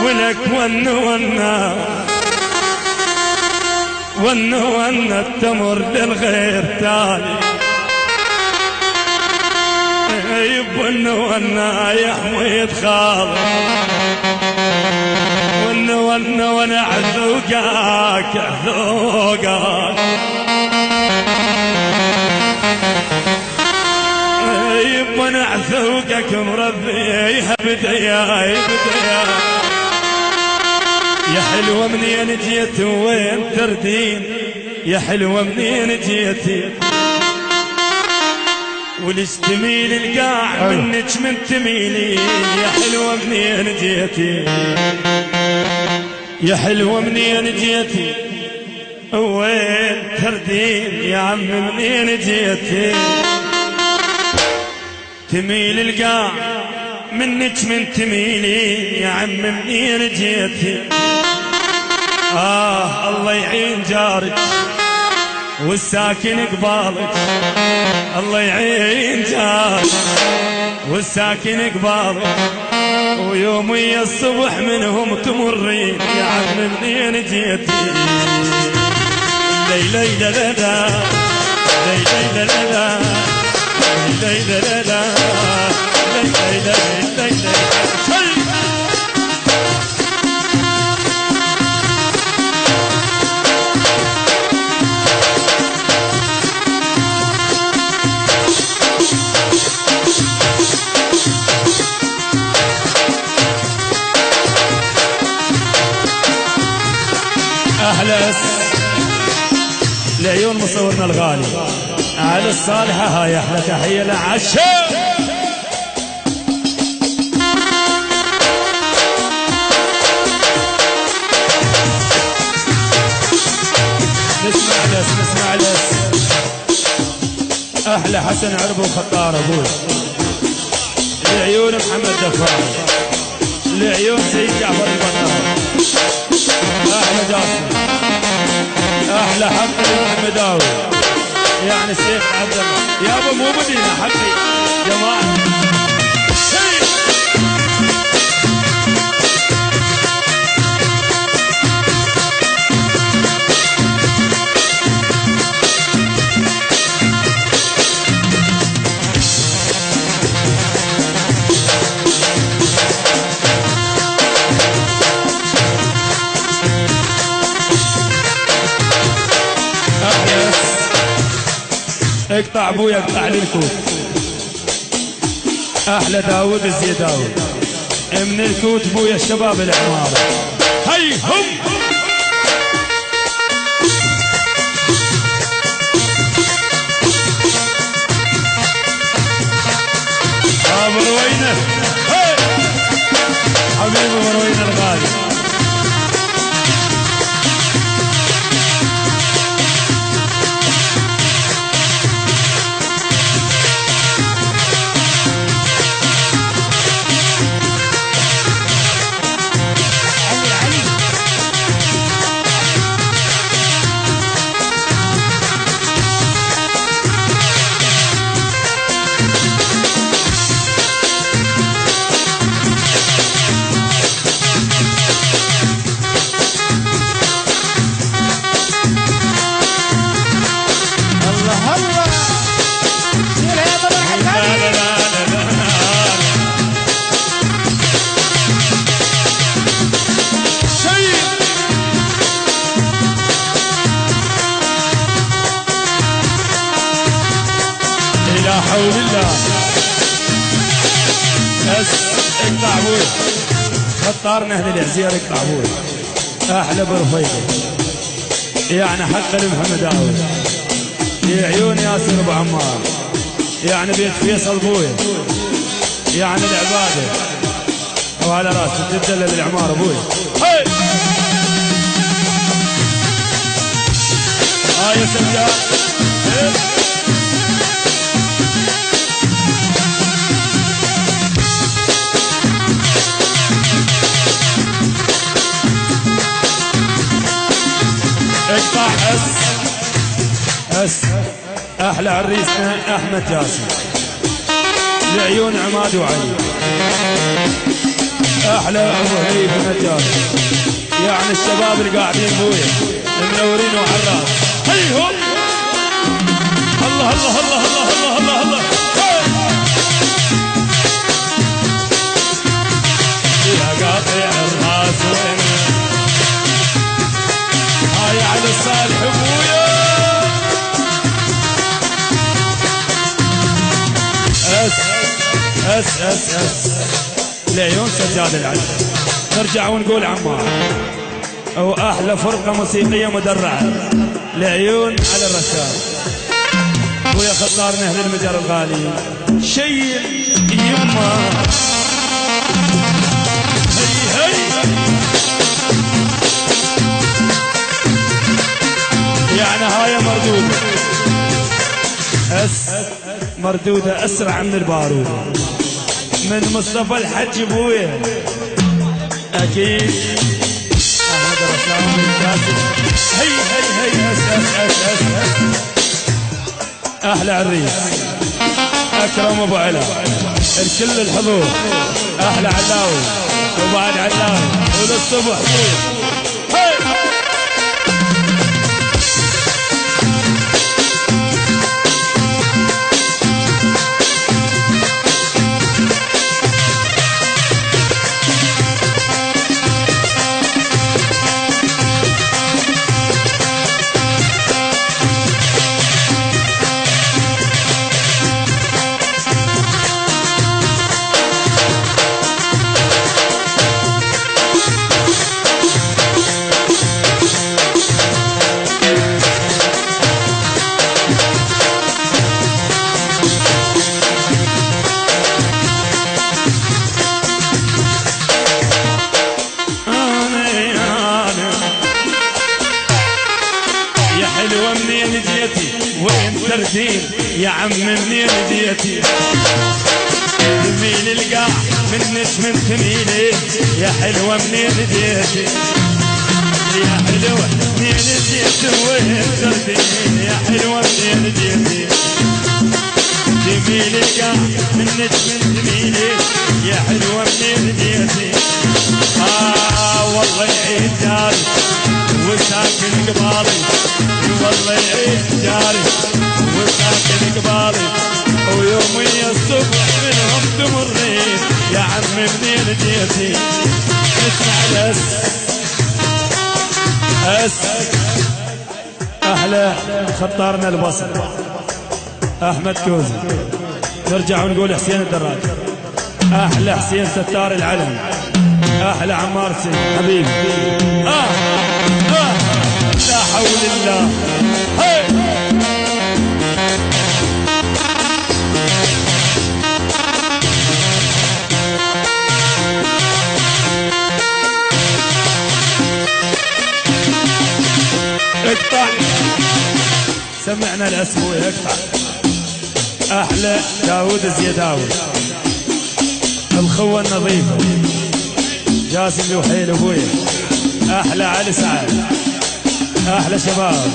ولك ون التمر للغير تالي ون يا حميد خالد ون عذوقك ون عذوقك مربي بدايا يا حلوة منين جيت وين تردين يا حلوة منين جيتي وليش تميل القاع منك من تميلي يا حلوة منين جيتي يا حلوة منين جيتي وين تردين يا عم منين جيتي تميل القاع منك من تميلي يا عم منين جيتي الله يعين جارك والساكن قبالك الله يعين جارك والساكن قبالك ويومي الصبح منهم تمرين يا عم منين جيتي ليلى لا لا لا ليلى لا لا ليلى لا لا أهلا لعيون مصورنا الغالي على الصالحة هاي أحلى تحية لعشاء نسمع لس أحلى حسن عرب وخطار أبوي لعيون محمد دفار لعيون سيد جعفر البنار أحلى جاسم أحلى حقي المداوي يعني الشيخ عبد الله يابا مو مدينة حقي جماعة اقطع ابويا اقطع لي الكوت احلى داود الزيداوي من الكوت ابويا الشباب العمارة هي هم ابو روينه حبيبي ابو روينه الغالي لا حول الله بس اقطع ابوي خطارنا اهل العزير اقطع ابوي احلى برفيقه يعني حق المحمداوي يا عيون ياسر ابو عمار يعني بيت فيصل بويا يعني العباده وعلى راسي تدلل العمار ابوي هاي يا سجاد اقطع اس احلى عريسنا احمد جاسم لعيون عماد وعلي احلى ابو هنيف ونجار، يعني الشباب اللي قاعدين بويا منورين وعراس. هيهم الله الله الله الله الله الله الله. يا قاطع الراس وين هاي على الصالح ابويا. اس العيون سجاد العلم. نرجع ونقول عمار او احلى فرقه موسيقيه مدرعه العيون على الرشاد. ويا خطار نهر المجر الغالي شيء يما هي يعني هاي مردوده مردوده اسرع من البارود من مصطفى الحج ابويا اكيد. احمد رسام الكاسب هي احلى عريس اكرم ابو علا الكل الحضور. احلى علاوي وبعد علاوي وللصبح يا عم منين جيتي تميل القاع منش من تميلي يا حلوة منين جيتي يا حلوة منين جيتي وين تردين يا حلوة منين جيتي تميل القاع منش من تميلي يا حلوة منين جيتي والله يعيد جاري وساكن قبالي والله يعيد جاري وساكن قبالي ويومي الصبح منهم تمرين يا عم منين جيتي. اسمع احلى خطارنا البصر احمد كوزي. نرجع ونقول حسين الدراج احلى حسين ستار العلم احلى عمار سين حبيبي. لا حول الله. اقطع سمعنا الاسبوع اقطع. احلى داود الزيداوي الخوه النظيفه جاسم وحيل ابويا. احلى علي سعد احلى شباب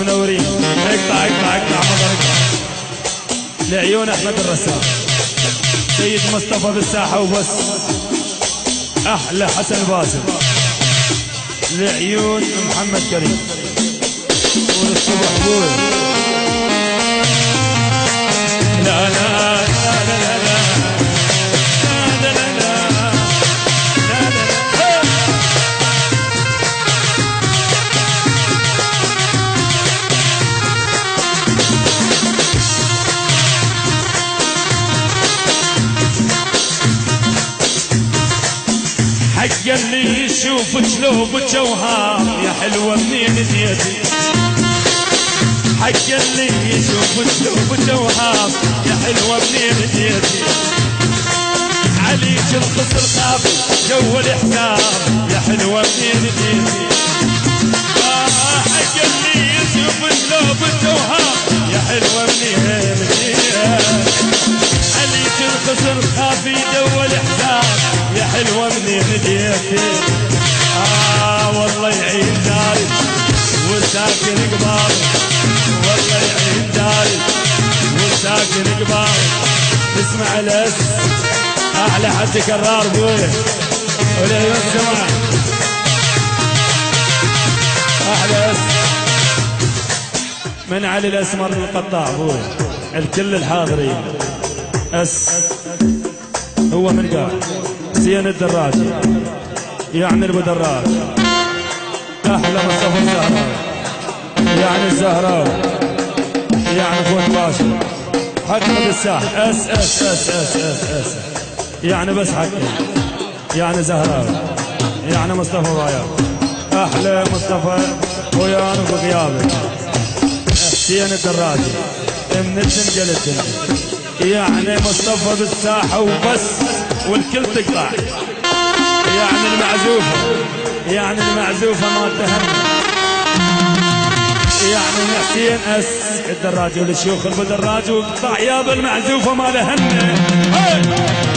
منورين. اقطع مضر اقطع لعيون احمد الرسام سيد مصطفى بالساحه وبس. احلى حسن باسم لعيون محمد كريم والصبح بوي. لا لا لا لا لا حق اللي يشوفك لو بجوهر يا حلوة منين جيتي. حق اللي يشوفك لو بجوهر يا حلوة منين جيتي. عليك الخصر خافي جو الحساب يا حلوة منين جيتي. حق اللي يشوفك لو بجوهر يا حلوة منين جيتي. عليك الخصر خافي جو الحساب يا حلوة منين جيتي. والله يعين داري وساكن قبالي والله يعين داري وساكن قبالي. اسمع احلى حد كرار بويه وليه السمع احلى من علي الاسمر القطاع ابوي الكل الحاضرين هو من قال زين الدراجي يعني ابو دراج احلى مصطفى الزهراوي يعني الزهراوي يعني فوت باشا حكم بالساحل اس يعني بس حكم يعني زهراوي يعني مصطفى بايع احلى مصطفى ويانا بغيابك زين الدراجي من الدنجل الدنجل يعني مصطفى بالساحة وبس والكل تقطع يعني المعزوفة ما تهمنا يعني حسين الدراج والشيوخ البدراج وقطع يا بالمعزوفة ما لهن